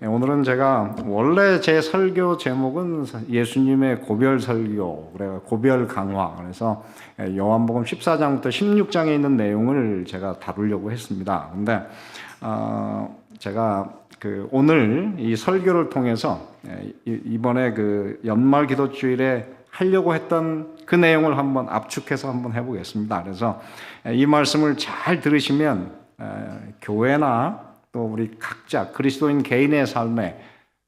오늘은 제가 원래 제 설교 제목은 예수님의 고별 설교, 고별 강화. 그래서 요한복음 14장부터 16장에 있는 내용을 제가 다루려고 했습니다. 근데 제가 오늘 이 설교를 통해서 이번에 연말 기도주일에 하려고 했던 그 내용을 한번 압축해서 한번 해보겠습니다. 그래서 이 말씀을 잘 들으시면 교회나 또 우리 각자 그리스도인 개인의 삶에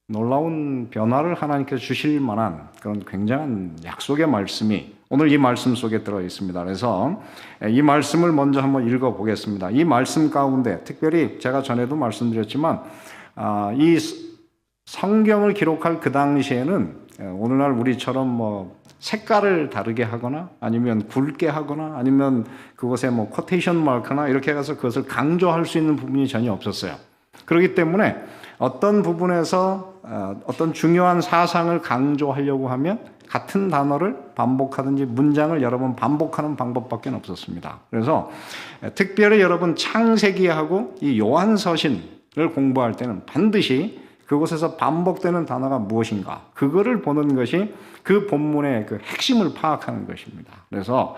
놀라운 변화를 하나님께서 주실 만한 그런 굉장한 약속의 말씀이 오늘 이 말씀 속에 들어 있습니다. 그래서 이 말씀을 먼저 한번 읽어 보겠습니다. 이 말씀 가운데 특별히 제가 전에도 말씀드렸지만 이 성경을 기록할 그 당시에는 오늘날 우리처럼 색깔을 다르게 하거나 아니면 굵게 하거나 아니면 그것에 코테이션 마크나 이렇게 해서 그것을 강조할 수 있는 부분이 전혀 없었어요. 그렇기 때문에 어떤 부분에서 어떤 중요한 사상을 강조하려고 하면 같은 단어를 반복하든지 문장을 여러 번 반복하는 방법밖에 없었습니다. 그래서 특별히 여러분 창세기하고 이 요한서신을 공부할 때는 반드시 그곳에서 반복되는 단어가 무엇인가 그거를 보는 것이 그 본문의 그 핵심을 파악하는 것입니다. 그래서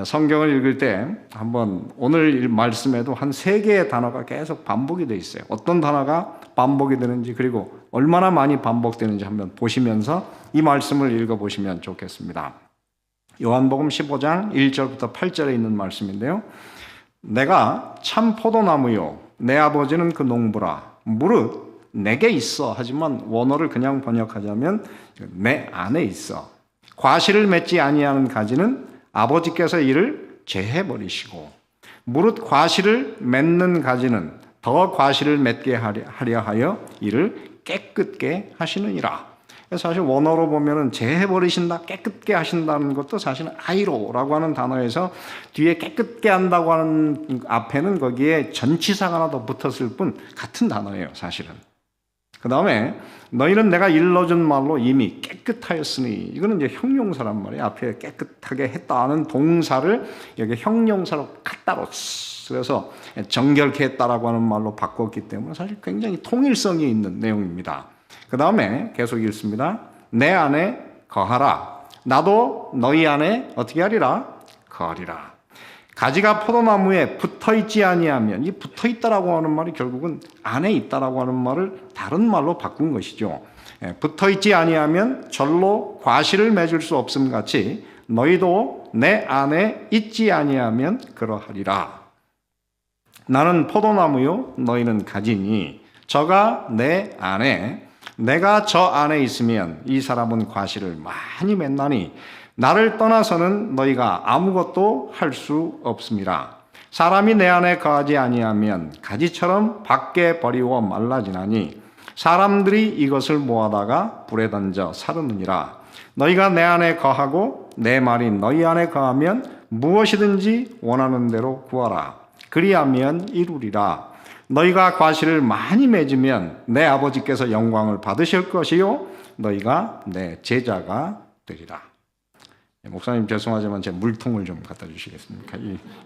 성경을 읽을 때 한번 오늘 말씀에도 한 3개의 단어가 계속 반복이 되어 있어요. 어떤 단어가 반복이 되는지 그리고 얼마나 많이 반복되는지 한번 보시면서 이 말씀을 읽어보시면 좋겠습니다. 요한복음 15장 1절부터 8절에 있는 말씀인데요. 내가 참 포도나무요 내 아버지는 그 농부라 무릇 내게 있어 하지만 원어를 그냥 번역하자면 내 안에 있어 과실을 맺지 아니하는 가지는 아버지께서 이를 제해버리시고 무릇 과실을 맺는 가지는 더 과실을 맺게 하려 하여 이를 깨끗게 하시느니라. 사실 원어로 보면은 제해버리신다, 깨끗게 하신다는 것도 사실은 아이로라고 하는 단어에서 뒤에 깨끗게 한다고 하는 앞에는 거기에 전치사가 하나 더 붙었을 뿐 같은 단어예요, 사실은. 그 다음에 너희는 내가 일러준 말로 이미 깨끗하였으니 이거는 이제 형용사란 말이에요. 앞에 깨끗하게 했다는 동사를 여기 형용사로 카타로스 그래서 정결케 했다라고 하는 말로 바꿨기 때문에 사실 굉장히 통일성이 있는 내용입니다. 그 다음에 계속 읽습니다. 내 안에 거하라 나도 너희 안에 어떻게 하리라? 거하리라. 가지가 포도나무에 붙어있지 아니하면 이 붙어있다라고 하는 말이 결국은 안에 있다라고 하는 말을 다른 말로 바꾼 것이죠. 붙어있지 아니하면 절로 과실을 맺을 수 없음 같이 너희도 내 안에 있지 아니하면 그러하리라. 나는 포도나무요 너희는 가지니 저가 내 안에 내가 저 안에 있으면 이 사람은 과실을 많이 맺나니 나를 떠나서는 너희가 아무것도 할 수 없습니다. 사람이 내 안에 거하지 아니하면 가지처럼 밖에 버리워 말라지나니 사람들이 이것을 모아다가 불에 던져 사르느니라. 너희가 내 안에 거하고 내 말이 너희 안에 거하면 무엇이든지 원하는 대로 구하라. 그리하면 이루리라. 너희가 과실을 많이 맺으면 내 아버지께서 영광을 받으실 것이요 너희가 내 제자가 되리라. 목사님 죄송하지만 제 물통을 좀 갖다 주시겠습니까?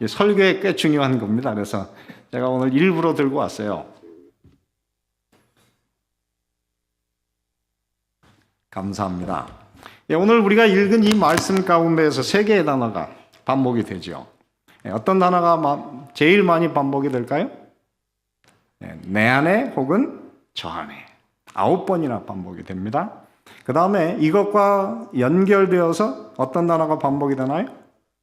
이 설교에 꽤 중요한 겁니다. 그래서 제가 오늘 일부러 들고 왔어요. 감사합니다. 오늘 우리가 읽은 이 말씀 가운데에서 3개의 단어가 반복이 되죠. 어떤 단어가 제일 많이 반복이 될까요? 내 안에 혹은 저 안에 9번이나 반복이 됩니다. 그 다음에 이것과 연결되어서 어떤 단어가 반복이 되나요?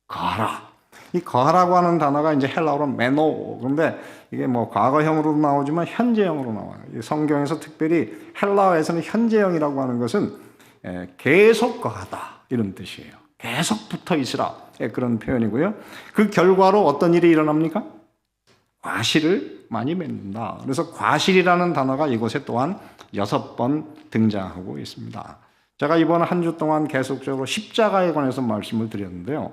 거하라. 이 거하라고 하는 단어가 이제 헬라어로 메노. 그런데 이게 과거형으로도 나오지만 현재형으로 나와요. 성경에서 특별히 헬라어에서는 현재형이라고 하는 것은 계속 거하다 이런 뜻이에요. 계속 붙어 있으라 그런 표현이고요. 그 결과로 어떤 일이 일어납니까? 과실을 많이 맺는다. 그래서 과실이라는 단어가 이곳에 또한 6번 등장하고 있습니다. 제가 이번 한 주 동안 계속적으로 십자가에 관해서 말씀을 드렸는데요.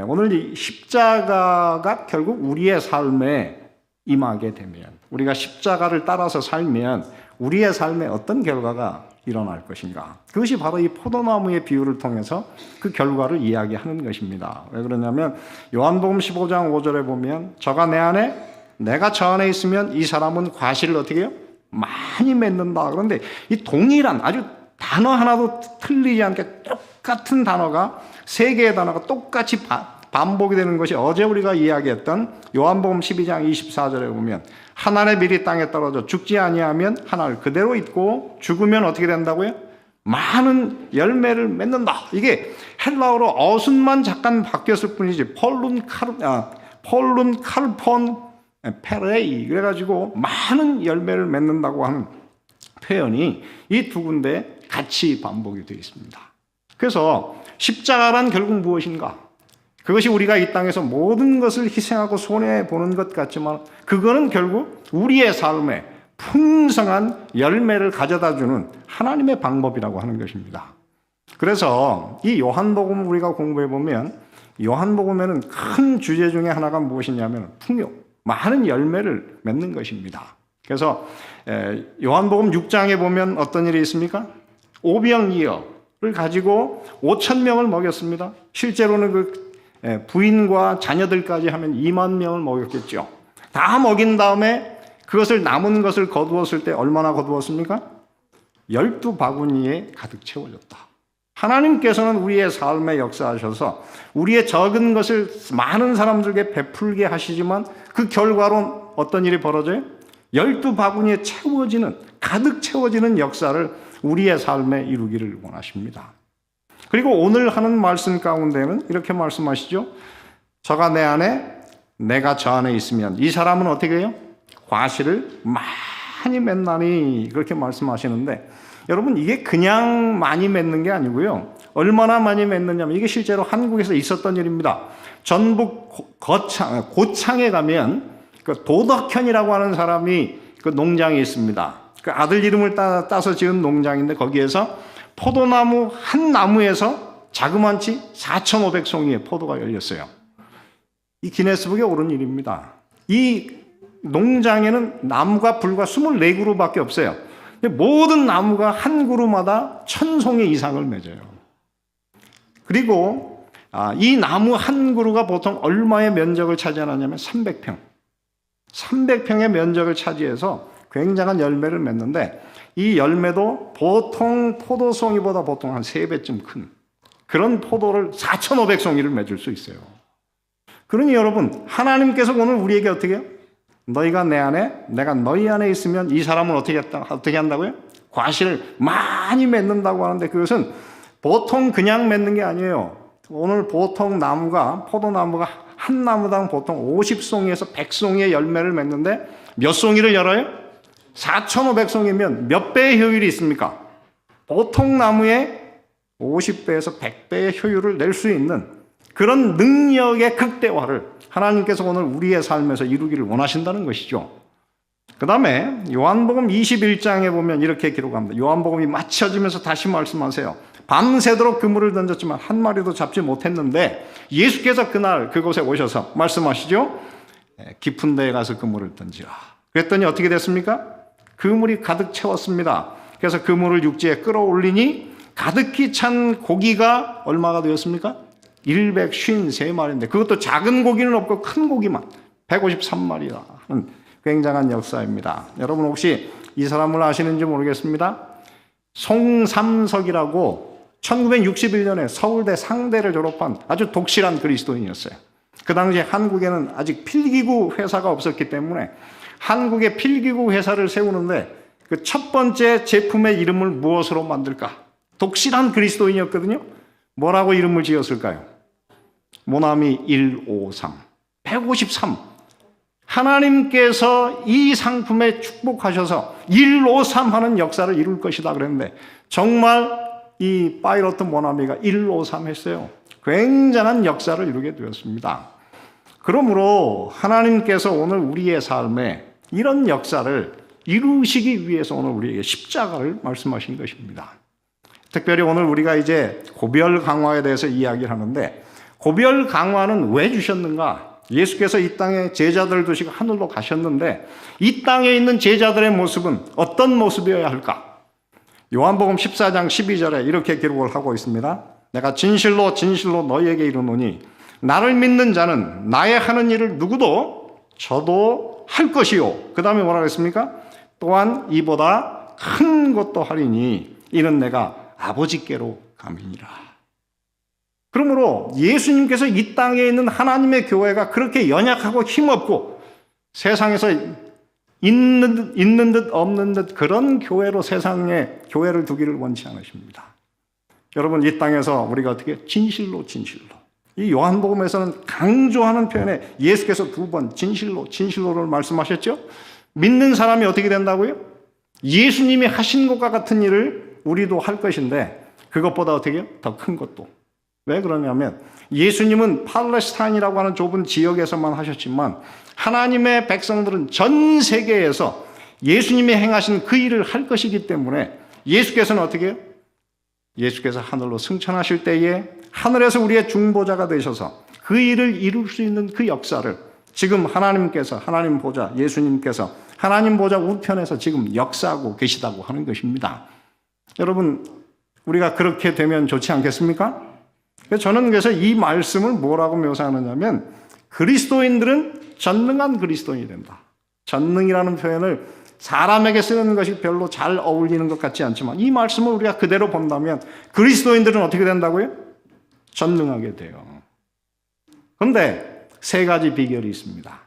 오늘 이 십자가가 결국 우리의 삶에 임하게 되면 우리가 십자가를 따라서 살면 우리의 삶에 어떤 결과가 일어날 것인가. 그것이 바로 이 포도나무의 비유를 통해서 그 결과를 이야기하는 것입니다. 왜 그러냐면 요한복음 15장 5절에 보면 저가 내 안에 내가 저 안에 있으면 이 사람은 과실을 어떻게 해요? 많이 맺는다. 그런데 이 동일한 아주 단어 하나도 틀리지 않게 똑같은 단어가 세 개의 단어가 똑같이 반복이 되는 것이 어제 우리가 이야기했던 요한복음 12장 24절에 보면 하나의 밀이 땅에 떨어져 죽지 아니하면 하나를 그대로 있고 죽으면 어떻게 된다고요? 많은 열매를 맺는다. 이게 헬라어로 어순만 잠깐 바뀌었을 뿐이지 폴룬 칼폰 페레이 그래가지고 많은 열매를 맺는다고 하는 표현이 이 두 군데 같이 반복이 되어 있습니다. 그래서 십자가란 결국 무엇인가? 그것이 우리가 이 땅에서 모든 것을 희생하고 손해보는 것 같지만 그거는 결국 우리의 삶에 풍성한 열매를 가져다주는 하나님의 방법이라고 하는 것입니다. 그래서 이 요한복음 우리가 공부해보면 요한복음에는 큰 주제 중에 하나가 무엇이냐면 풍요, 많은 열매를 맺는 것입니다. 그래서 요한복음 6장에 보면 어떤 일이 있습니까? 오병이어를 가지고 5,000명을 먹였습니다. 실제로는 그 부인과 자녀들까지 하면 2만 명을 먹였겠죠. 다 먹인 다음에 그것을 남은 것을 거두었을 때 얼마나 거두었습니까? 12바구니에 가득 채워졌다. 하나님께서는 우리의 삶에 역사하셔서 우리의 적은 것을 많은 사람들에게 베풀게 하시지만 그 결과로 어떤 일이 벌어져요? 12바구니에 채워지는, 가득 채워지는 역사를 우리의 삶에 이루기를 원하십니다. 그리고 오늘 하는 말씀 가운데는 이렇게 말씀하시죠. 저가 내 안에 내가 저 안에 있으면 이 사람은 어떻게 해요? 과실을 많이 맺나니 그렇게 말씀하시는데 여러분 이게 그냥 많이 맺는 게 아니고요. 얼마나 많이 맺느냐면 이게 실제로 한국에서 있었던 일입니다. 전북 고창에 가면 그 도덕현이라고 하는 사람이 그 농장이 있습니다. 그 아들 이름을 따서 지은 농장인데 거기에서 포도나무 한 나무에서 자그만치 4,500송이의 포도가 열렸어요. 이 기네스북에 오른 일입니다. 이 농장에는 나무가 불과 24그루밖에 없어요. 근데 모든 나무가 한 그루마다 1,000송이 이상을 맺어요. 그리고 이 나무 한 그루가 보통 얼마의 면적을 차지하냐면 300평. 300평의 면적을 차지해서 굉장한 열매를 맺는데 이 열매도 보통 포도송이보다 보통 한 3배쯤 큰 그런 포도를 4,500송이를 맺을 수 있어요. 그러니 여러분 하나님께서 오늘 우리에게 어떻게 해요? 너희가 내 안에 내가 너희 안에 있으면 이 사람은 어떻게 한다고요? 과실을 많이 맺는다고 하는데 그것은 보통 그냥 맺는 게 아니에요. 오늘 보통 나무가 포도나무가 한 나무당 보통 50송이에서 100송이의 열매를 맺는데 몇 송이를 열어요? 4,500송이면 몇 배의 효율이 있습니까? 보통 나무의 50배에서 100배의 효율을 낼 수 있는 그런 능력의 극대화를 하나님께서 오늘 우리의 삶에서 이루기를 원하신다는 것이죠. 그 다음에 요한복음 21장에 보면 이렇게 기록합니다. 요한복음이 맞춰지면서 다시 말씀하세요. 밤새도록 그물을 던졌지만 한 마리도 잡지 못했는데 예수께서 그날 그곳에 오셔서 말씀하시죠. 깊은 데에 가서 그물을 던지라. 그랬더니 어떻게 됐습니까? 그물이 가득 채웠습니다. 그래서 그물을 육지에 끌어올리니 가득히 찬 고기가 얼마가 되었습니까? 153마리인데 그것도 작은 고기는 없고 큰 고기만 153마리라 하는 굉장한 역사입니다. 여러분 혹시 이 사람을 아시는지 모르겠습니다. 송삼석이라고 1961년에 서울대 상대를 졸업한 아주 독실한 그리스도인이었어요. 그 당시에 한국에는 아직 필기구 회사가 없었기 때문에 한국의 필기구 회사를 세우는데 그 첫 번째 제품의 이름을 무엇으로 만들까? 독실한 그리스도인이었거든요. 뭐라고 이름을 지었을까요? 모나미 153. 153. 하나님께서 이 상품에 축복하셔서 153 하는 역사를 이룰 것이다 그랬는데 정말 이 파이로트 모나미가 153 했어요. 굉장한 역사를 이루게 되었습니다. 그러므로 하나님께서 오늘 우리의 삶에 이런 역사를 이루시기 위해서 오늘 우리에게 십자가를 말씀하신 것입니다. 특별히 오늘 우리가 이제 고별 강화에 대해서 이야기를 하는데 고별 강화는 왜 주셨는가? 예수께서 이 땅에 제자들을 두시고 하늘로 가셨는데 이 땅에 있는 제자들의 모습은 어떤 모습이어야 할까? 요한복음 14장 12절에 이렇게 기록을 하고 있습니다. 내가 진실로 진실로 너희에게 이르노니 나를 믿는 자는 나의 하는 일을 누구도 저도 할 것이요. 그 다음에 뭐라고 했습니까? 또한 이보다 큰 것도 하리니 이는 내가 아버지께로 감이니라. 그러므로 예수님께서 이 땅에 있는 하나님의 교회가 그렇게 연약하고 힘없고 세상에서 있는 듯 없는 듯 그런 교회로 세상에 교회를 두기를 원치 않으십니다. 여러분, 이 땅에서 우리가 어떻게 진실로 이 요한복음에서는 강조하는 표현에 예수께서 2번 진실로를 말씀하셨죠. 믿는 사람이 어떻게 된다고요? 예수님이 하신 것과 같은 일을 우리도 할 것인데 그것보다 어떻게 더 큰 것도. 왜 그러냐면 예수님은 팔레스타인이라고 하는 좁은 지역에서만 하셨지만 하나님의 백성들은 전 세계에서 예수님이 행하신 그 일을 할 것이기 때문에 예수께서는 어떻게 해요? 예수께서 하늘로 승천하실 때에 하늘에서 우리의 중보자가 되셔서 그 일을 이룰 수 있는 그 역사를 지금 하나님께서, 하나님 보좌, 예수님께서 하나님 보좌 우편에서 지금 역사하고 계시다고 하는 것입니다. 여러분, 우리가 그렇게 되면 좋지 않겠습니까? 저는 그래서 이 말씀을 뭐라고 묘사하느냐면 그리스도인들은 전능한 그리스도인이 된다. 전능이라는 표현을 사람에게 쓰는 것이 별로 잘 어울리는 것 같지 않지만 이 말씀을 우리가 그대로 본다면 그리스도인들은 어떻게 된다고요? 전능하게 돼요. 그런데 세 가지 비결이 있습니다.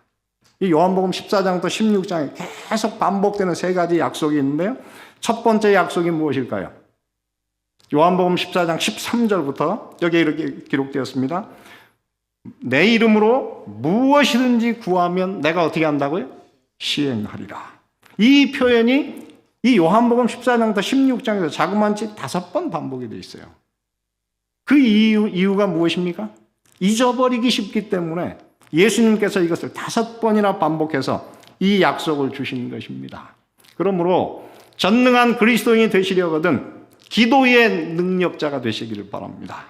이 요한복음 14장부터 16장에 계속 반복되는 세 가지 약속이 있는데요. 첫 번째 약속이 무엇일까요? 요한복음 14장 13절부터 여기에 이렇게 기록되었습니다. 내 이름으로 무엇이든지 구하면 내가 어떻게 한다고요? 시행하리라. 이 표현이 이 요한복음 14장부터 16장에서 자그마치 5번 반복이 되어 있어요. 그 이유가 무엇입니까? 잊어버리기 쉽기 때문에 예수님께서 이것을 5번이나 반복해서 이 약속을 주시는 것입니다. 그러므로 전능한 그리스도인이 되시려거든 기도의 능력자가 되시기를 바랍니다.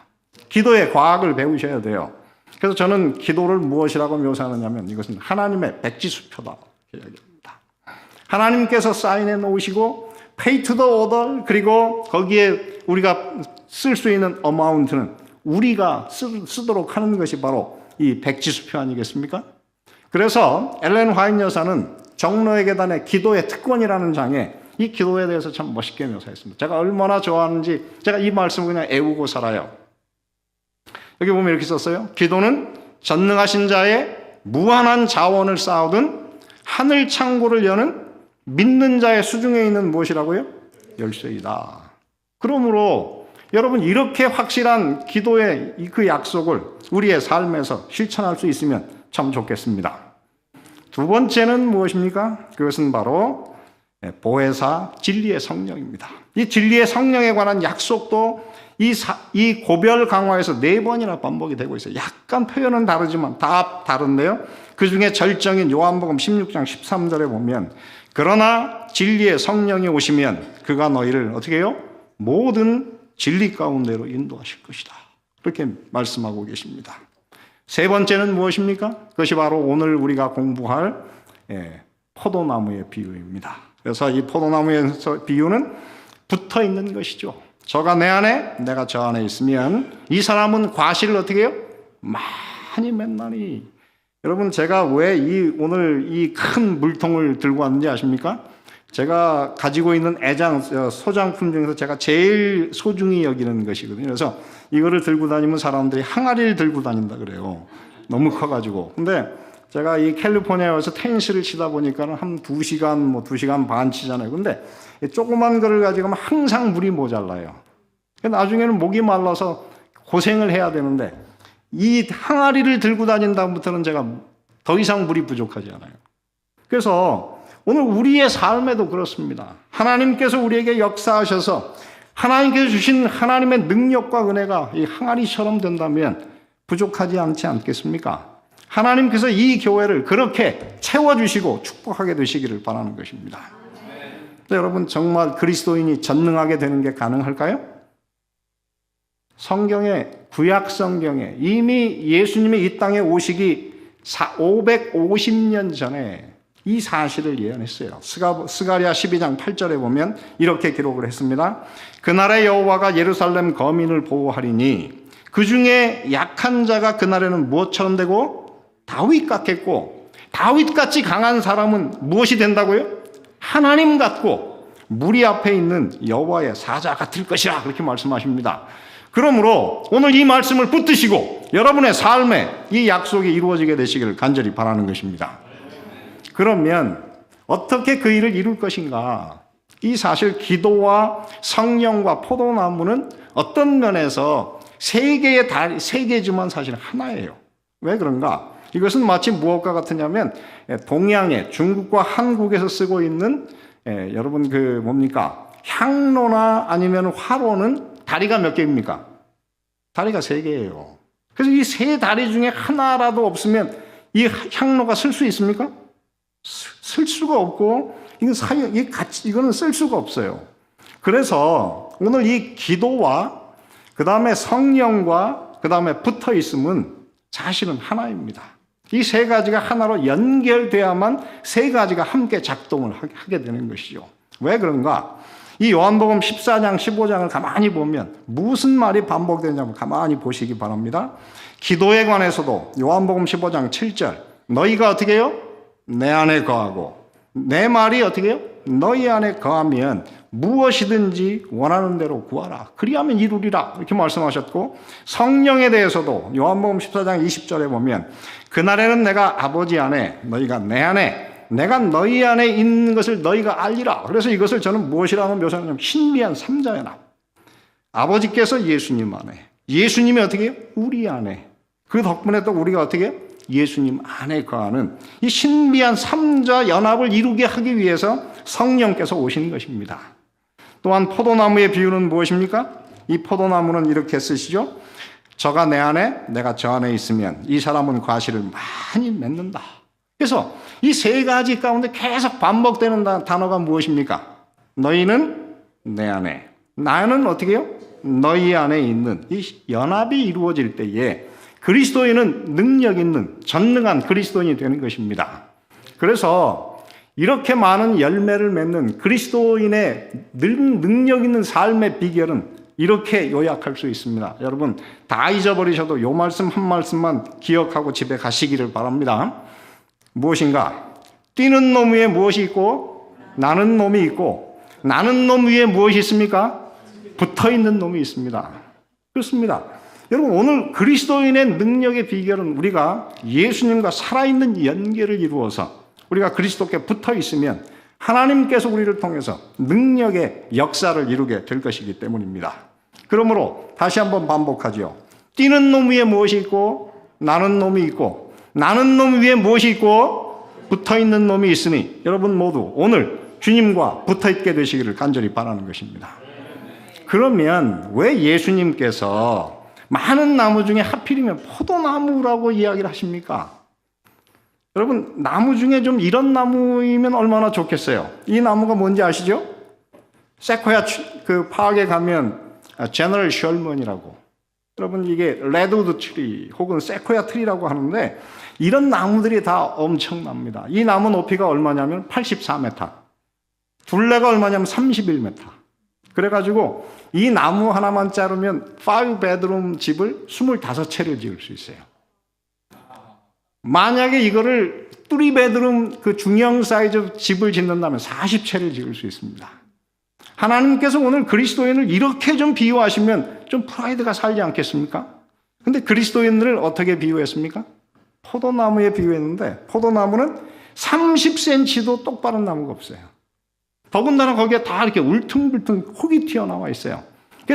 기도의 과학을 배우셔야 돼요. 그래서 저는 기도를 무엇이라고 묘사하느냐면 이것은 하나님의 백지수표다 이야기합니다. 하나님께서 사인해 놓으시고 pay to the order, 그리고 거기에 우리가 쓸 수 있는 어마운트는 우리가 쓰도록 하는 것이 바로 이 백지수표 아니겠습니까? 그래서 엘렌 화이트 여사는 정로의 계단의 기도의 특권이라는 장에 이 기도에 대해서 참 멋있게 묘사했습니다. 제가 얼마나 좋아하는지 제가 이 말씀을 그냥 애우고 살아요. 여기 보면 이렇게 썼어요. 기도는 전능하신 자의 무한한 자원을 쌓아둔 하늘 창고를 여는 믿는 자의 수중에 있는 무엇이라고요? 열쇠이다. 그러므로 여러분, 이렇게 확실한 기도의 그 약속을 우리의 삶에서 실천할 수 있으면 참 좋겠습니다. 두 번째는 무엇입니까? 그것은 바로 보혜사 진리의 성령입니다. 이 진리의 성령에 관한 약속도 이 고별 강화에서 4번이나 반복이 되고 있어요. 약간 표현은 다르지만 다 다른데요. 그 중에 절정인 요한복음 16장 13절에 보면 그러나 진리의 성령이 오시면 그가 너희를 어떻게 해요? 모든 진리 가운데로 인도하실 것이다. 그렇게 말씀하고 계십니다. 세 번째는 무엇입니까? 그것이 바로 오늘 우리가 공부할 포도나무의 비유입니다. 그래서 이 포도나무의 비유는 붙어 있는 것이죠. 저가 내 안에 내가 저 안에 있으면 이 사람은 과실을 어떻게 해요? 많이 맺나니. 여러분, 제가 왜 오늘 이 큰 물통을 들고 왔는지 아십니까? 제가 가지고 있는 소장품 중에서 제가 제일 소중히 여기는 것이거든요. 그래서 이거를 들고 다니면 사람들이 항아리를 들고 다닌다 그래요. 너무 커가지고. 근데 제가 이 캘리포니아에 와서 테니스를 치다 보니까 한 2시간, 2시간 반 치잖아요. 근데 조그만 거를 가지고 가면 항상 물이 모자라요. 나중에는 목이 말라서 고생을 해야 되는데 이 항아리를 들고 다닌 다음부터는 제가 더 이상 물이 부족하지 않아요. 그래서 오늘 우리의 삶에도 그렇습니다. 하나님께서 우리에게 역사하셔서 하나님께서 주신 하나님의 능력과 은혜가 이 항아리처럼 된다면 부족하지 않지 않겠습니까? 하나님께서 이 교회를 그렇게 채워주시고 축복하게 되시기를 바라는 것입니다. 여러분, 정말 그리스도인이 전능하게 되는 게 가능할까요? 성경에, 구약 성경에 이미 예수님이 이 땅에 오시기 550년 전에 이 사실을 예언했어요. 스가랴 12장 8절에 보면 이렇게 기록을 했습니다. 그날에 여호와가 예루살렘 거민을 보호하리니 그 중에 약한 자가 그날에는 무엇처럼 되고 다윗 같겠고 다윗같이 강한 사람은 무엇이 된다고요? 하나님 같고 무리 앞에 있는 여호와의 사자 같을 것이라 그렇게 말씀하십니다. 그러므로 오늘 이 말씀을 붙드시고 여러분의 삶에 이 약속이 이루어지게 되시기를 간절히 바라는 것입니다. 그러면 어떻게 그 일을 이룰 것인가? 이 사실 기도와 성령과 포도나무는 어떤 면에서 세 개지만 사실 하나예요. 왜 그런가? 이것은 마치 무엇과 같으냐면 동양의 중국과 한국에서 쓰고 있는 여러분 뭡니까? 향로나 아니면 화로는 다리가 몇 개입니까? 다리가 3개예요. 그래서 이 3다리 중에 하나라도 없으면 이 향로가 쓸 수 있습니까? 쓸 수가 없고 이거는 쓸 수가 없어요. 그래서 오늘 이 기도와 그 다음에 성령과 그 다음에 붙어 있음은 사실은 하나입니다. 이 3가지가 하나로 연결돼야만 3가지가 함께 작동을 하게 되는 것이죠. 왜 그런가? 이 요한복음 14장, 15장을 가만히 보면 무슨 말이 반복되냐면 가만히 보시기 바랍니다. 기도에 관해서도 요한복음 15장 7절 너희가 어떻게 해요? 내 안에 거하고 내 말이 어떻게 해요? 너희 안에 거하면 무엇이든지 원하는 대로 구하라. 그리하면 이루리라. 이렇게 말씀하셨고 성령에 대해서도 요한복음 14장 20절에 보면 그날에는 내가 아버지 안에 너희가 내 안에 내가 너희 안에 있는 것을 너희가 알리라. 그래서 이것을 저는 무엇이라고 묘사하냐면 신비한 삼자연합. 아버지께서 예수님 안에 예수님이 어떻게 해요? 우리 안에 그 덕분에 또 우리가 어떻게 해요? 예수님 안에 거하는 이 신비한 삼자 연합을 이루게 하기 위해서 성령께서 오신 것입니다. 또한 포도나무의 비유는 무엇입니까? 이 포도나무는 이렇게 쓰시죠. 저가 내 안에 내가 저 안에 있으면 이 사람은 과실을 많이 맺는다. 그래서 이 3가지 가운데 계속 반복되는 단어가 무엇입니까? 너희는 내 안에 나는 어떻게 해요? 너희 안에 있는 이 연합이 이루어질 때에 그리스도인은 능력 있는 전능한 그리스도인이 되는 것입니다. 그래서 이렇게 많은 열매를 맺는 그리스도인의 능력 있는 삶의 비결은 이렇게 요약할 수 있습니다. 여러분 다 잊어버리셔도 이 말씀 한 말씀만 기억하고 집에 가시기를 바랍니다. 무엇인가? 뛰는 놈 위에 무엇이 있고 나는 놈이 있고 나는 놈 위에 무엇이 있습니까? 붙어있는 놈이 있습니다. 그렇습니다. 여러분 오늘 그리스도인의 능력의 비결은 우리가 예수님과 살아있는 연계를 이루어서 우리가 그리스도께 붙어 있으면 하나님께서 우리를 통해서 능력의 역사를 이루게 될 것이기 때문입니다. 그러므로 다시 한번 반복하죠. 뛰는 놈 위에 무엇이 있고 나는 놈이 있고 나는 놈 위에 무엇이 있고 붙어있는 놈이 있으니 여러분 모두 오늘 주님과 붙어있게 되시기를 간절히 바라는 것입니다. 그러면 왜 예수님께서 많은 나무 중에 하필이면 포도나무라고 이야기를 하십니까? 여러분 나무 중에 좀 이런 나무이면 얼마나 좋겠어요. 이 나무가 뭔지 아시죠? 세코야 파악에 가면 제너럴 셜먼이라고 여러분 이게 레드우드 트리 혹은 세코야 트리라고 하는데 이런 나무들이 다 엄청납니다. 이 나무 높이가 얼마냐면 84m 둘레가 얼마냐면 31m 그래가지고 이 나무 하나만 자르면 5베드룸 집을 25채를 지을 수 있어요. 만약에 이거를 3베드룸 그 중형 사이즈 집을 짓는다면 40채를 지을 수 있습니다. 하나님께서 오늘 그리스도인을 이렇게 좀 비유하시면 좀 프라이드가 살지 않겠습니까? 근데 그리스도인들을 어떻게 비유했습니까? 포도나무에 비유했는데 포도나무는 30cm도 똑바른 나무가 없어요. 더군다나 거기에 다 이렇게 울퉁불퉁 혹이 튀어나와 있어요.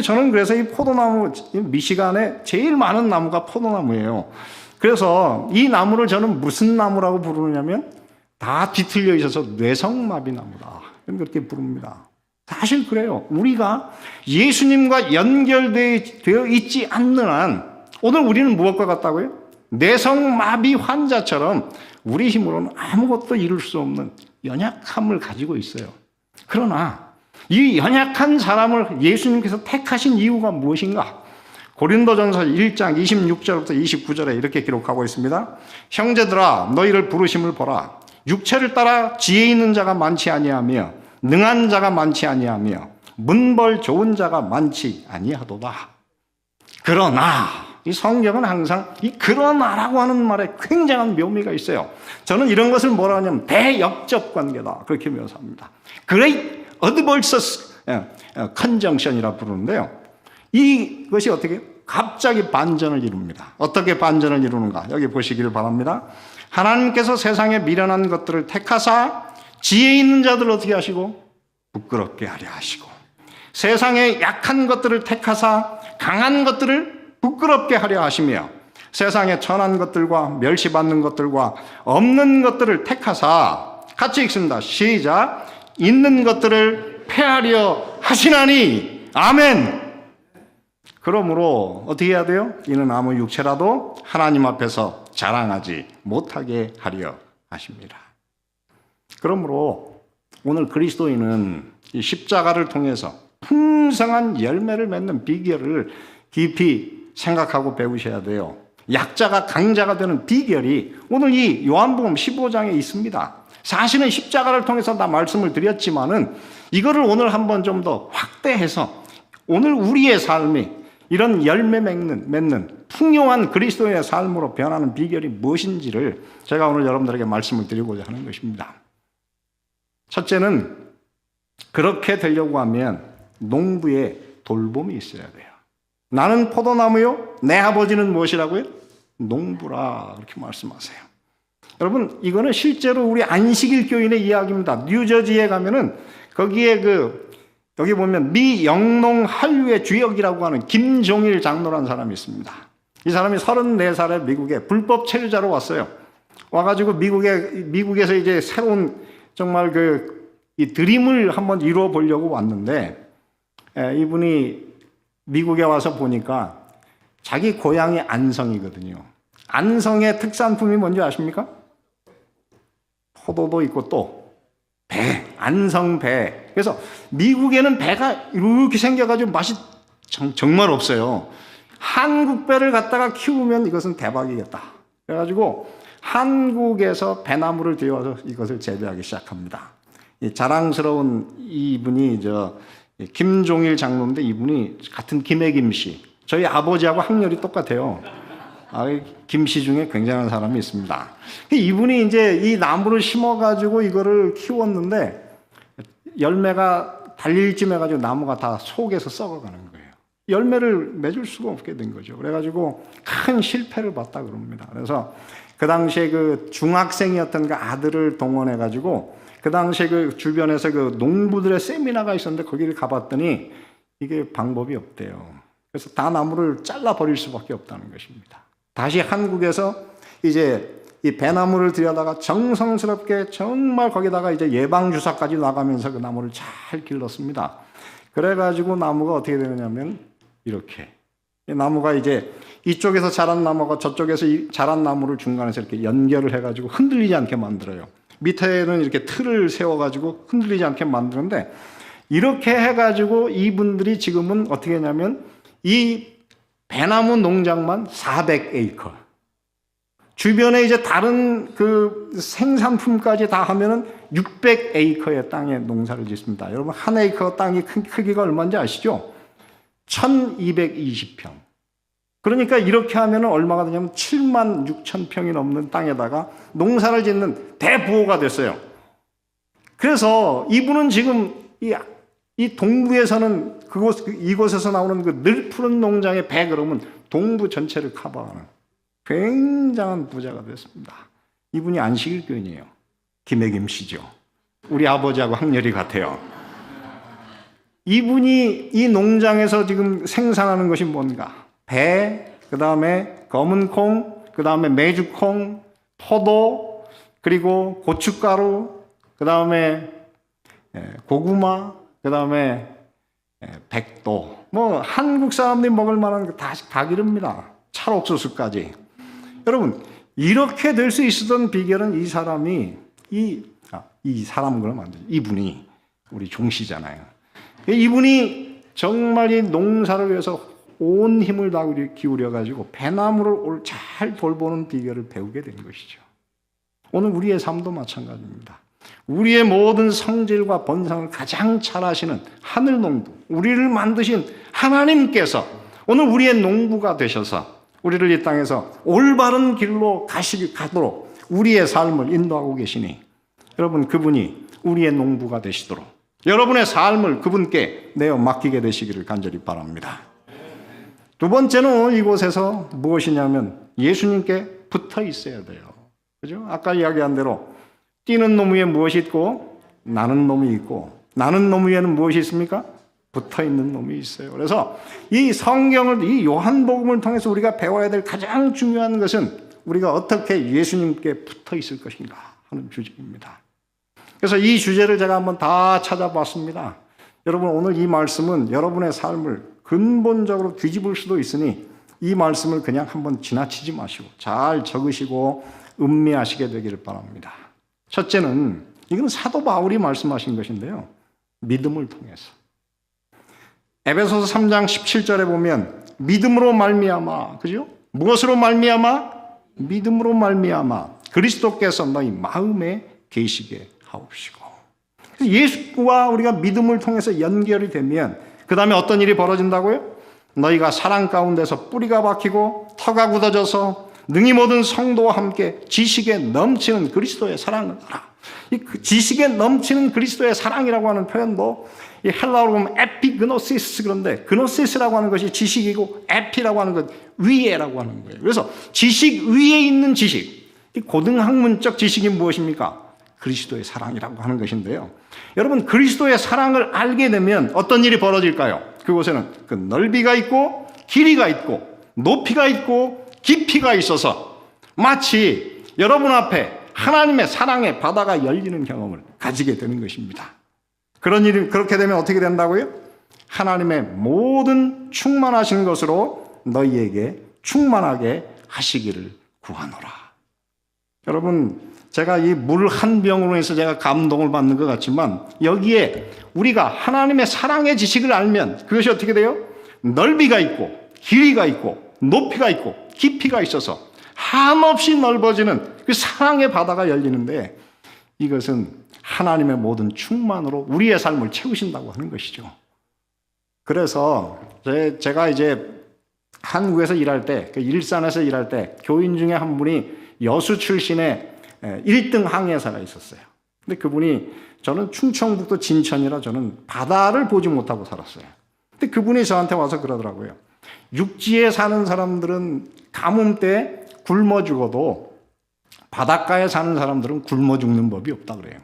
저는 그래서 이 포도나무, 미시간에 제일 많은 나무가 포도나무예요. 그래서 이 나무를 저는 무슨 나무라고 부르냐면 다 뒤틀려 있어서 뇌성마비 나무다. 그렇게 부릅니다. 사실 그래요. 우리가 예수님과 연결되어 있지 않는 한 오늘 우리는 무엇과 같다고요? 뇌성마비 환자처럼 우리 힘으로는 아무것도 이룰 수 없는 연약함을 가지고 있어요. 그러나 이 연약한 사람을 예수님께서 택하신 이유가 무엇인가? 고린도전서 1장 26절부터 29절에 이렇게 기록하고 있습니다. 형제들아 너희를 부르심을 보라. 육체를 따라 지혜 있는 자가 많지 아니하며 능한 자가 많지 아니하며 문벌 좋은 자가 많지 아니하도다. 그러나 이 성경은 항상 이 그러나라고 하는 말에 굉장한 묘미가 있어요. 저는 이런 것을 뭐라 하냐면 대역접 관계다, 그렇게 묘사합니다. Great Adverse Conjunction이라 부르는데요. 이것이 어떻게 갑자기 반전을 이룹니다. 어떻게 반전을 이루는가? 여기 보시기를 바랍니다. 하나님께서 세상에 미련한 것들을 택하사 지혜 있는 자들을 어떻게 하시고 부끄럽게 하려 하시고, 세상에 약한 것들을 택하사 강한 것들을 부끄럽게 하려 하시며, 세상에 천한 것들과 멸시받는 것들과 없는 것들을 택하사, 같이 읽습니다. 시작. 있는 것들을 폐하려 하시나니. 아멘. 그러므로 어떻게 해야 돼요? 이는 아무 육체라도 하나님 앞에서 자랑하지 못하게 하려 하십니다. 그러므로 오늘 그리스도인은 이 십자가를 통해서 풍성한 열매를 맺는 비결을 깊이 생각하고 배우셔야 돼요. 약자가 강자가 되는 비결이 오늘 이 요한복음 15장에 있습니다. 사실은 십자가를 통해서 다 말씀을 드렸지만은 이거를 오늘 한번 좀 더 확대해서 오늘 우리의 삶이 이런 열매 맺는 풍요한 그리스도의 삶으로 변하는 비결이 무엇인지를 제가 오늘 여러분들에게 말씀을 드리고자 하는 것입니다. 첫째는 그렇게 되려고 하면 농부의 돌봄이 있어야 돼요. 나는 포도나무요, 내 아버지는 무엇이라고요? 농부라, 이렇게 말씀하세요. 여러분, 이거는 실제로 우리 안식일 교인의 이야기입니다. 뉴저지에 가면은 거기에 여기 보면 미 영농 한류의 주역이라고 하는 김종일 장로라는 사람이 있습니다. 이 사람이 34살에 미국에 불법 체류자로 왔어요. 와가지고 미국에서 이제 새로운 정말 이 드림을 한번 이루어 보려고 왔는데, 이분이 미국에 와서 보니까 자기 고향이 안성이거든요. 안성의 특산품이 뭔지 아십니까? 포도도 있고 또 배, 안성배. 그래서 미국에는 배가 이렇게 생겨가지고 맛이 정말 없어요. 한국 배를 갖다가 키우면 이것은 대박이겠다. 그래가지고 한국에서 배나무를 들여와서 이것을 재배하기 시작합니다. 이 자랑스러운 이분이 김종일 장로인데, 이분이 같은 김혜김 씨, 저희 아버지하고 학렬이 똑같아요. 김씨 중에 굉장한 사람이 있습니다. 이분이 이제 이 나무를 심어가지고 이거를 키웠는데 열매가 달릴 쯤 해가지고 나무가 다 속에서 썩어가는 거예요. 열매를 맺을 수가 없게 된 거죠. 그래가지고 큰 실패를 봤다 그럽니다. 그래서 그 당시에 중학생이었던 그 아들을 동원해가지고 그 당시에 주변에서 농부들의 세미나가 있었는데 거기를 가봤더니 이게 방법이 없대요. 그래서 다 나무를 잘라버릴 수밖에 없다는 것입니다. 다시 한국에서 이제 이 배나무를 들여다가 정성스럽게 정말 거기다가 이제 예방주사까지 나가면서 그 나무를 잘 길렀습니다. 그래가지고 나무가 어떻게 되느냐면 이렇게. 이 나무가 이제 이쪽에서 자란 나무가 저쪽에서 자란 나무를 중간에서 이렇게 연결을 해가지고 흔들리지 않게 만들어요. 밑에는 이렇게 틀을 세워가지고 흔들리지 않게 만드는데, 이렇게 해가지고 이분들이 지금은 어떻게 했냐면 이 배나무 농장만 400에이커. 주변에 이제 다른 생산품까지 다 하면은 600에이커의 땅에 농사를 짓습니다. 여러분, 한 에이커 땅이 크기가 얼마인지 아시죠? 1220평. 그러니까 이렇게 하면은 얼마가 되냐면 7만 6천 평이 넘는 땅에다가 농사를 짓는 대부호가 됐어요. 그래서 이분은 지금 이 동부에서는 이곳에서 나오는 늘 푸른 농장의 배 그러면 동부 전체를 커버하는 굉장한 부자가 됐습니다. 이분이 안식일 교인이에요. 김혜김 씨죠. 우리 아버지하고 학렬이 같아요. 이분이 이 농장에서 지금 생산하는 것이 뭔가? 배, 그 다음에 검은 콩, 그 다음에 메주콩, 포도, 그리고 고춧가루, 그 다음에 고구마, 그 다음에 백도, 한국 사람들이 먹을 만한 거 다 기릅니다. 찰옥수수까지. 여러분, 이렇게 될 수 있었던 비결은 이 사람이, 이 사람 그러면 안 되죠. 이분이, 우리 종씨잖아요. 이분이 정말 이 농사를 위해서 온 힘을 다 기울여가지고 배나무를 잘 돌보는 비결을 배우게 된 것이죠. 오늘 우리의 삶도 마찬가지입니다. 우리의 모든 성질과 본성을 가장 잘 아시는 하늘 농부, 우리를 만드신 하나님께서 오늘 우리의 농부가 되셔서 우리를 이 땅에서 올바른 길로 가도록 우리의 삶을 인도하고 계시니 여러분 그분이 우리의 농부가 되시도록 여러분의 삶을 그분께 내어 맡기게 되시기를 간절히 바랍니다. 두 번째는 오늘 이곳에서 무엇이냐면 예수님께 붙어 있어야 돼요. 그죠? 아까 이야기한 대로 뛰는 놈 위에 무엇이 있고 나는 놈이 있고 나는 놈 위에는 무엇이 있습니까? 붙어 있는 놈이 있어요. 그래서 이 성경을 이 요한복음을 통해서 우리가 배워야 될 가장 중요한 것은 우리가 어떻게 예수님께 붙어 있을 것인가 하는 주제입니다. 그래서 이 주제를 제가 한번 다 찾아봤습니다. 여러분 오늘 이 말씀은 여러분의 삶을 근본적으로 뒤집을 수도 있으니 이 말씀을 그냥 한번 지나치지 마시고 잘 적으시고 음미하시게 되기를 바랍니다. 첫째는 이건 사도 바울이 말씀하신 것인데요. 믿음을 통해서. 에베소서 3장 17절에 보면 믿음으로 말미암아, 그죠? 무엇으로 말미암아? 믿음으로 말미암아 그리스도께서 너희 마음에 계시게 하옵시고. 예수와 우리가 믿음을 통해서 연결이 되면 그 다음에 어떤 일이 벌어진다고요? 너희가 사랑 가운데서 뿌리가 박히고 터가 굳어져서 능히 모든 성도와 함께 지식에 넘치는 그리스도의 사랑을 알아. 이 지식에 넘치는 그리스도의 사랑이라고 하는 표현도 이 헬라어로 보면 에피그노시스, 그런데 그노시스라고 하는 것이 지식이고 에피라고 하는 것 위에라고 하는 거예요. 그래서 지식 위에 있는 지식, 이 고등학문적 지식이 무엇입니까? 그리스도의 사랑이라고 하는 것인데요. 여러분 그리스도의 사랑을 알게 되면 어떤 일이 벌어질까요? 그곳에는 그 넓이가 있고 길이가 있고 높이가 있고 깊이가 있어서 마치 여러분 앞에 하나님의 사랑의 바다가 열리는 경험을 가지게 되는 것입니다. 그런 일이 그렇게 되면 어떻게 된다고요? 하나님의 모든 충만하신 것으로 너희에게 충만하게 하시기를 구하노라. 여러분 제가 이 물 한 병으로 해서 제가 감동을 받는 것 같지만 여기에 우리가 하나님의 사랑의 지식을 알면 그것이 어떻게 돼요? 넓이가 있고 길이가 있고 높이가 있고 깊이가 있어서 한없이 넓어지는 그 사랑의 바다가 열리는데 이것은 하나님의 모든 충만으로 우리의 삶을 채우신다고 하는 것이죠. 그래서 제가 이제 한국에서 일할 때, 일산에서 일할 때 교인 중에 한 분이 여수 출신의 1등 항해사가 있었어요. 근데 그분이 저는 충청북도 진천이라 저는 바다를 보지 못하고 살았어요. 근데 그분이 저한테 와서 그러더라고요. 육지에 사는 사람들은 가뭄 때 굶어 죽어도 바닷가에 사는 사람들은 굶어 죽는 법이 없다 그래요.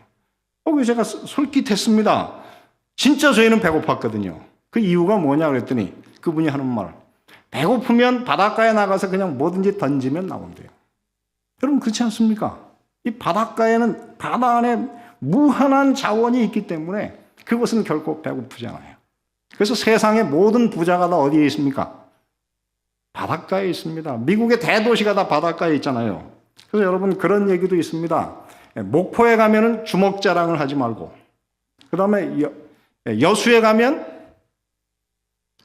그래서 제가 솔깃했습니다. 진짜 저희는 배고팠거든요. 그 이유가 뭐냐 그랬더니 그분이 하는 말, 배고프면 바닷가에 나가서 그냥 뭐든지 던지면 나온대요. 여러분 그렇지 않습니까? 이 바닷가에는 바다 안에 무한한 자원이 있기 때문에 그것은 결코 배고프지 않아요. 그래서 세상의 모든 부자가 다 어디에 있습니까? 바닷가에 있습니다. 미국의 대도시가 다 바닷가에 있잖아요. 그래서 여러분 그런 얘기도 있습니다. 목포에 가면은 주먹 자랑을 하지 말고, 그 다음에 여수에 가면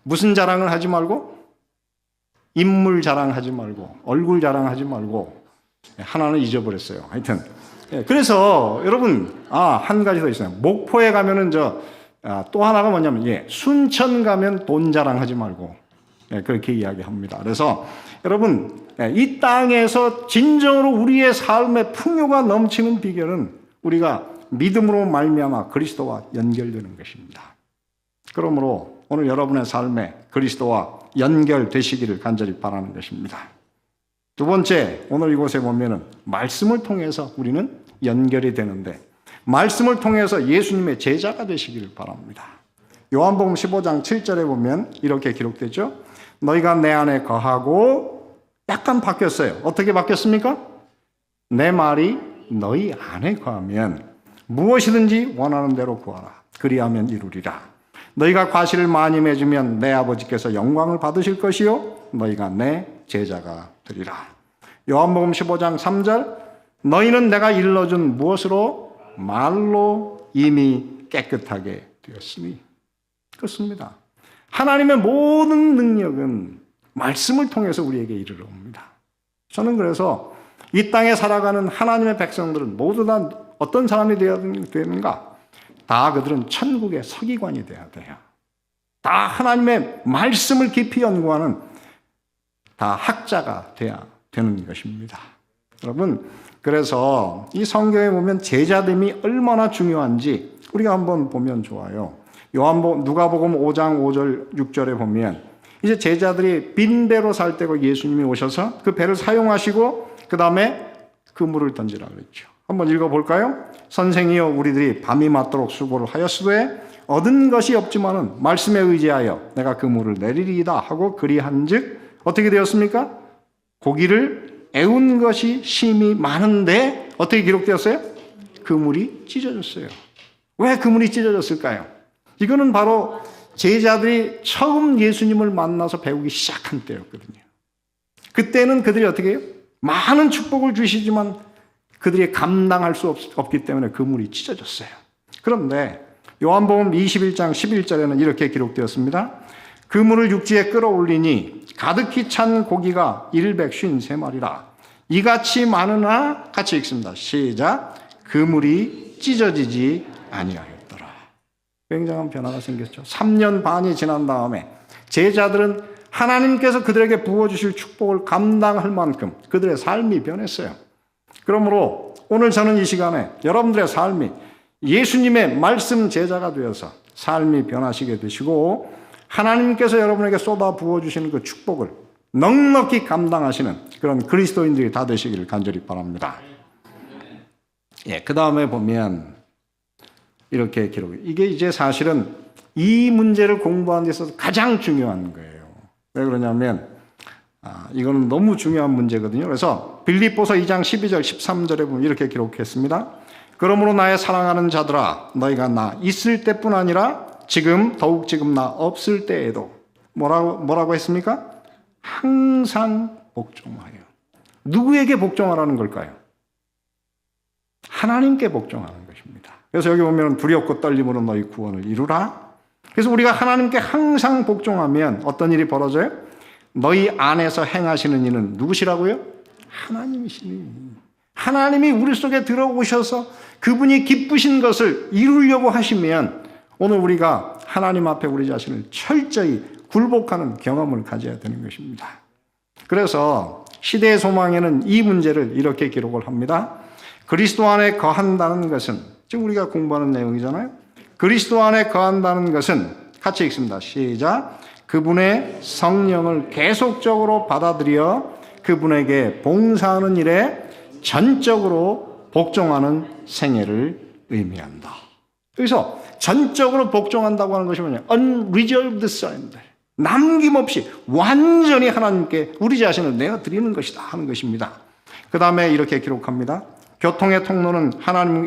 무슨 자랑을 하지 말고, 인물 자랑하지 말고, 얼굴 자랑하지 말고, 하나는 잊어버렸어요. 하여튼 그래서 여러분 한 가지 더 있어요. 목포에 가면은 또 하나가 뭐냐면 순천 가면 돈 자랑하지 말고 그렇게 이야기합니다. 그래서 여러분 이 땅에서 진정으로 우리의 삶의 풍요가 넘치는 비결은 우리가 믿음으로 말미암아 그리스도와 연결되는 것입니다. 그러므로 오늘 여러분의 삶에 그리스도와 연결되시기를 간절히 바라는 것입니다. 두 번째, 오늘 이곳에 보면은 말씀을 통해서 우리는 연결이 되는데 말씀을 통해서 예수님의 제자가 되시기를 바랍니다. 요한복음 15장 7절에 보면 이렇게 기록되죠. 너희가 내 안에 거하고, 약간 바뀌었어요. 어떻게 바뀌었습니까? 내 말이 너희 안에 거하면 무엇이든지 원하는 대로 구하라. 그리하면 이루리라. 너희가 과실을 많이 맺으면 내 아버지께서 영광을 받으실 것이요 너희가 내 제자가 되리라. 요한복음 15장 3절, 너희는 내가 일러준 무엇으로? 말로 이미 깨끗하게 되었으니. 그렇습니다. 하나님의 모든 능력은 말씀을 통해서 우리에게 이르러 옵니다. 저는 그래서 이 땅에 살아가는 하나님의 백성들은 모두 다 어떤 사람이 되어야 되는가? 다 그들은 천국의 서기관이 되어야 돼요. 다 하나님의 말씀을 깊이 연구하는 다 학자가 돼야 되는 것입니다. 여러분, 그래서 이 성경에 보면 제자됨이 얼마나 중요한지 우리가 한번 보면 좋아요. 누가복음 5장 5절 6절에 보면 이제 제자들이 빈 배로 살 때고 예수님이 오셔서 그 배를 사용하시고 그 다음에 그물을 던지라 그랬죠. 한번 읽어볼까요? 선생이여 우리들이 밤이 맞도록 수고를 하였으되 얻은 것이 없지만은 말씀에 의지하여 내가 그물을 내리리이다 하고 그리한즉 어떻게 되었습니까? 고기를 애운 것이 심히 많은데 어떻게 기록되었어요? 그물이 찢어졌어요. 왜 그물이 찢어졌을까요? 이거는 바로 제자들이 처음 예수님을 만나서 배우기 시작한 때였거든요. 그때는 그들이 어떻게 해요? 많은 축복을 주시지만 그들이 감당할 수 없기 때문에 그물이 찢어졌어요. 그런데 요한복음 21장 11절에는 이렇게 기록되었습니다. 그물을 육지에 끌어올리니 가득히 찬 고기가 153마리라. 이같이 많으나 같이 읽습니다. 시작. 그물이 찢어지지 아니하였더라. 굉장한 변화가 생겼죠. 3년 반이 지난 다음에 제자들은 하나님께서 그들에게 부어주실 축복을 감당할 만큼 그들의 삶이 변했어요. 그러므로 오늘 저는 이 시간에 여러분들의 삶이 예수님의 말씀 제자가 되어서 삶이 변하시게 되시고 하나님께서 여러분에게 쏟아 부어주시는 그 축복을 넉넉히 감당하시는 그런 그리스도인들이 다 되시기를 간절히 바랍니다. 그 다음에 보면 이렇게 이게 이제 사실은 이 문제를 공부하는 데 있어서 가장 중요한 거예요. 왜 그러냐면 이거는 너무 중요한 문제거든요. 그래서 빌립보서 2장 12절 13절에 보면 이렇게 기록했습니다. 그러므로 나의 사랑하는 자들아 너희가 나 있을 때뿐 아니라 더욱 지금 나 없을 때에도 뭐라고 했습니까? 항상 복종하여. 누구에게 복종하라는 걸까요? 하나님께 복종하는 것입니다. 그래서 여기 보면 두렵고 떨림으로 너희 구원을 이루라. 그래서 우리가 하나님께 항상 복종하면 어떤 일이 벌어져요? 너희 안에서 행하시는 이는 누구시라고요? 하나님이시니. 하나님이 우리 속에 들어오셔서 그분이 기쁘신 것을 이루려고 하시면 오늘 우리가 하나님 앞에 우리 자신을 철저히 굴복하는 경험을 가져야 되는 것입니다. 그래서 시대의 소망에는 이 문제를 이렇게 기록을 합니다. 그리스도 안에 거한다는 것은 지금 우리가 공부하는 내용이잖아요. 그리스도 안에 거한다는 것은 같이 읽습니다. 시작. 그분의 성령을 계속적으로 받아들여 그분에게 봉사하는 일에 전적으로 복종하는 생애를 의미한다. 여기서 전적으로 복종한다고 하는 것이 뭐냐? unreserved surrender. 남김없이 완전히 하나님께 우리 자신을 내어 드리는 것이다 하는 것입니다. 그 다음에 이렇게 기록합니다. 교통의 통로는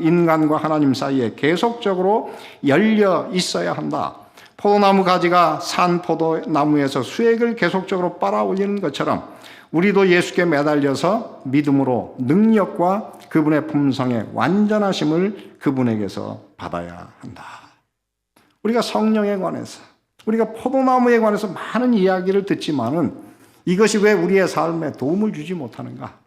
인간과 하나님 사이에 계속적으로 열려 있어야 한다. 포도나무 가지가 산 포도나무에서 수액을 계속적으로 빨아올리는 것처럼 우리도 예수께 매달려서 믿음으로 능력과 그분의 품성의 완전하심을 그분에게서 받아야 한다. 우리가 성령에 관해서, 우리가 포도나무에 관해서 많은 이야기를 듣지만은 이것이 왜 우리의 삶에 도움을 주지 못하는가?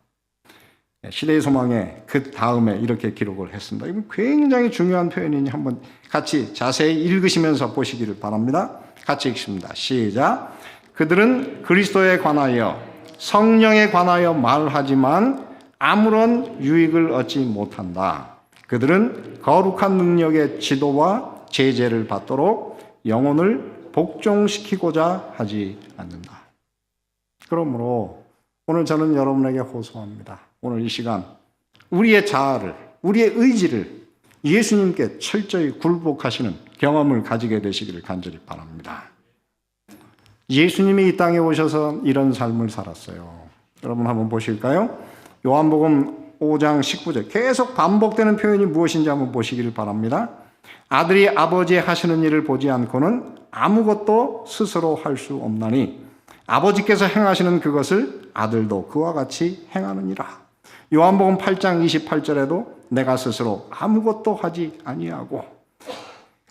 시대의 소망에 그 다음에 이렇게 기록을 했습니다. 이건 굉장히 중요한 표현이니 한번 같이 자세히 읽으시면서 보시기를 바랍니다. 같이 읽습니다. 시작. 그들은 그리스도에 관하여 성령에 관하여 말하지만 아무런 유익을 얻지 못한다. 그들은 거룩한 능력의 지도와 제재를 받도록 영혼을 복종시키고자 하지 않는다. 그러므로 오늘 저는 여러분에게 호소합니다. 오늘 이 시간 우리의 자아를, 우리의 의지를 예수님께 철저히 굴복하시는 경험을 가지게 되시기를 간절히 바랍니다. 예수님이 이 땅에 오셔서 이런 삶을 살았어요. 여러분 한번 보실까요? 요한복음 5장 19절 계속 반복되는 표현이 무엇인지 한번 보시기를 바랍니다. 아들이 아버지의 하시는 일을 보지 않고는 아무것도 스스로 할 수 없나니 아버지께서 행하시는 그것을 아들도 그와 같이 행하느니라. 요한복음 8장 28절에도 내가 스스로 아무것도 하지 아니하고,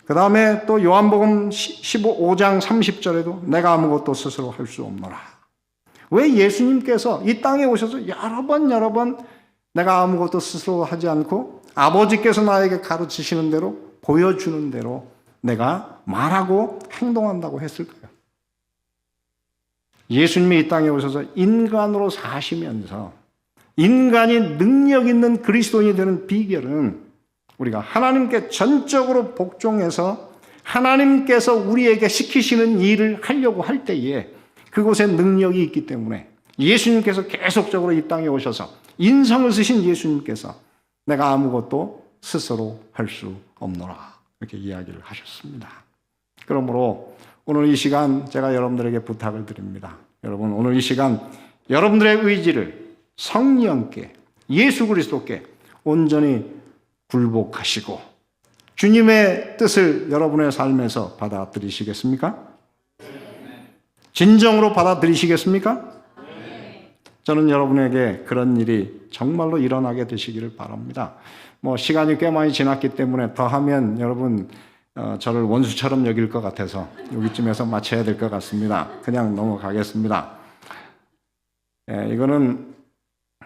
그 다음에 또 요한복음 15장 30절에도 내가 아무것도 스스로 할 수 없노라. 왜 예수님께서 이 땅에 오셔서 여러 번 내가 아무것도 스스로 하지 않고 아버지께서 나에게 가르치시는 대로 보여주는 대로 내가 말하고 행동한다고 했을까요? 예수님이 이 땅에 오셔서 인간으로 사시면서 인간이 능력 있는 그리스도인이 되는 비결은 우리가 하나님께 전적으로 복종해서 하나님께서 우리에게 시키시는 일을 하려고 할 때에 그곳에 능력이 있기 때문에 예수님께서 계속적으로 이 땅에 오셔서 인성을 쓰신 예수님께서 내가 아무것도 스스로 할 수 없노라 이렇게 이야기를 하셨습니다. 그러므로 오늘 이 시간 제가 여러분들에게 부탁을 드립니다. 여러분 오늘 이 시간 여러분들의 의지를 성령께 예수 그리스도께 온전히 굴복하시고 주님의 뜻을 여러분의 삶에서 받아들이시겠습니까? 진정으로 받아들이시겠습니까? 저는 여러분에게 그런 일이 정말로 일어나게 되시기를 바랍니다. 시간이 꽤 많이 지났기 때문에 더하면 여러분 저를 원수처럼 여길 것 같아서 여기쯤에서 마쳐야 될 것 같습니다. 그냥 넘어가겠습니다. 이거는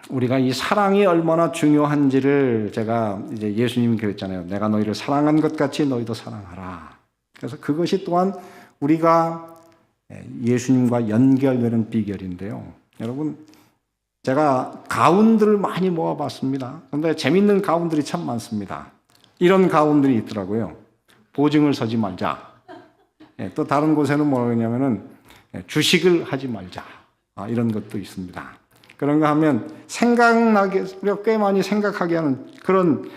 우리가 이 사랑이 얼마나 중요한지를 제가 이제 예수님이 그랬잖아요. 내가 너희를 사랑한 것 같이 너희도 사랑하라. 그래서 그것이 또한 우리가 예수님과 연결되는 비결인데요. 여러분, 제가 가운들을 많이 모아봤습니다. 그런데 재밌는 가운들이 참 많습니다. 이런 가운들이 있더라고요. 보증을 서지 말자. 또 다른 곳에는 뭐냐면은 주식을 하지 말자. 이런 것도 있습니다. 그런가 하면 생각나게 우리가 꽤 많이 생각하게 하는 그런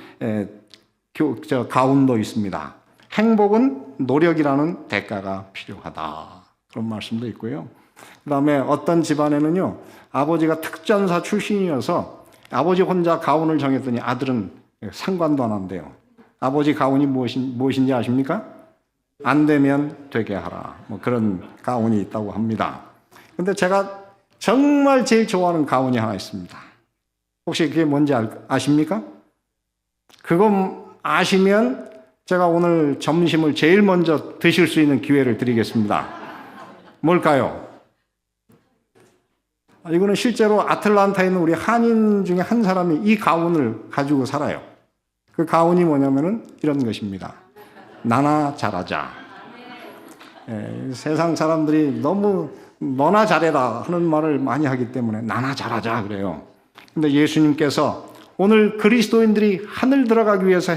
가운도 있습니다. 행복은 노력이라는 대가가 필요하다. 그런 말씀도 있고요. 그 다음에 어떤 집안에는요, 아버지가 특전사 출신이어서 아버지 혼자 가운을 정했더니 아들은 상관도 안 한대요. 아버지 가운이 무엇인지 아십니까? 안 되면 되게 하라. 그런 가운이 있다고 합니다. 근데 제가 정말 제일 좋아하는 가운이 하나 있습니다. 혹시 그게 뭔지 아십니까? 그거 아시면 제가 오늘 점심을 제일 먼저 드실 수 있는 기회를 드리겠습니다. 뭘까요? 이거는 실제로 아틀란타에 있는 우리 한인 중에 한 사람이 이 가운을 가지고 살아요. 그 가운이 뭐냐면은 이런 것입니다. 나나 잘하자. 세상 사람들이 너무 너나 잘해라 하는 말을 많이 하기 때문에 나나 잘하자 그래요. 근데 예수님께서 오늘 그리스도인들이 하늘 들어가기 위해서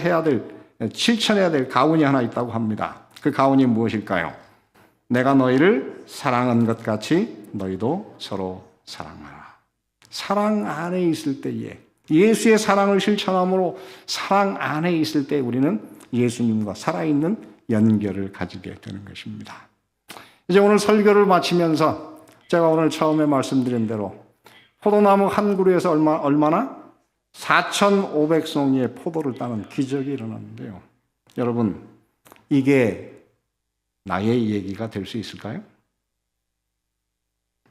실천해야 될 가운이 하나 있다고 합니다. 그 가운이 무엇일까요? 내가 너희를 사랑한 것 같이 너희도 서로 사랑하라. 사랑 안에 있을 때에 예수의 사랑을 실천함으로 사랑 안에 있을 때 우리는 예수님과 살아있는 연결을 가지게 되는 것입니다. 이제 오늘 설교를 마치면서 제가 오늘 처음에 말씀드린 대로 포도나무 한 그루에서 얼마나? 4,500송이의 포도를 따는 기적이 일어났는데요. 여러분, 이게 나의 얘기가 될 수 있을까요?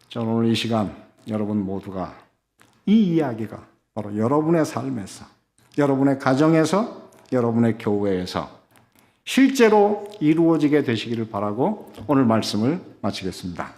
저는 오늘 이 시간 여러분 모두가 이 이야기가 바로 여러분의 삶에서, 여러분의 가정에서, 여러분의 교회에서 실제로 이루어지게 되시기를 바라고 오늘 말씀을 마치겠습니다.